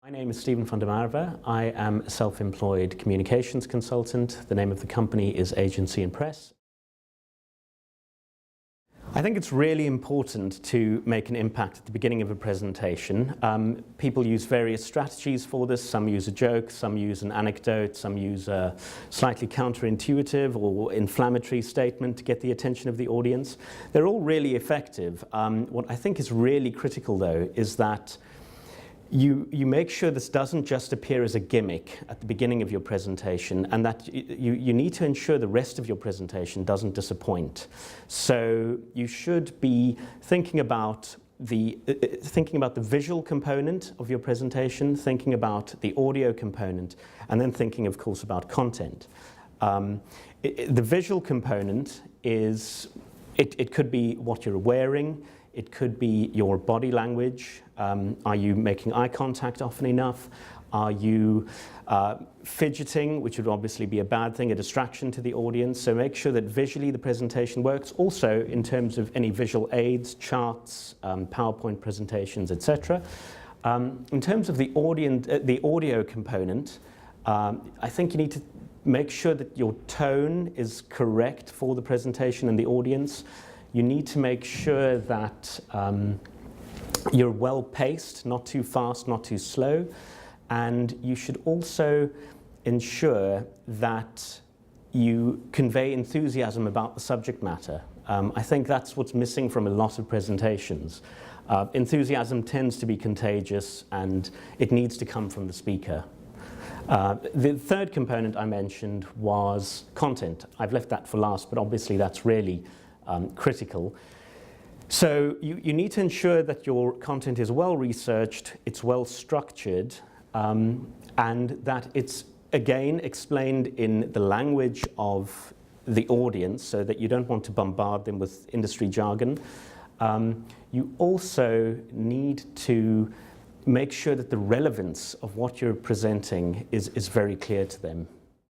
My name is Stephen van der Marwe. I am a self-employed communications consultant. The name of the company is Agency and Press. I think it's really important to make an impact at the beginning of a presentation. People use various strategies for this. Some use a joke, some use an anecdote, some use a slightly counterintuitive or inflammatory statement to get the attention of the audience. They're all really effective. What I think is really critical, though, is that you make sure this doesn't just appear as a gimmick at the beginning of your presentation, and that you need to ensure the rest of your presentation doesn't disappoint. So you should be thinking about the visual component of your presentation, thinking about the audio component, and then thinking, of course, about content. The visual component is, it could be what you're wearing. It could be your body language. Are you making eye contact often enough? Are you fidgeting, which would obviously be a bad thing, a distraction to the audience? So make sure that visually the presentation works. Also, in terms of any visual aids, charts, PowerPoint presentations, etc. In terms of the audio component, I think you need to make sure that your tone is correct for the presentation and the audience. You need to make sure that you're well paced, not too fast, not too slow. And you should also ensure that you convey enthusiasm about the subject matter. I think that's what's missing from a lot of presentations. Enthusiasm tends to be contagious, and it needs to come from the speaker. The third component I mentioned was content. I've left that for last, but obviously that's really critical. So you need to ensure that your content is well researched, it's well structured, and that it's again explained in the language of the audience, so that you don't want to bombard them with industry jargon. You also need to make sure that the relevance of what you're presenting is very clear to them.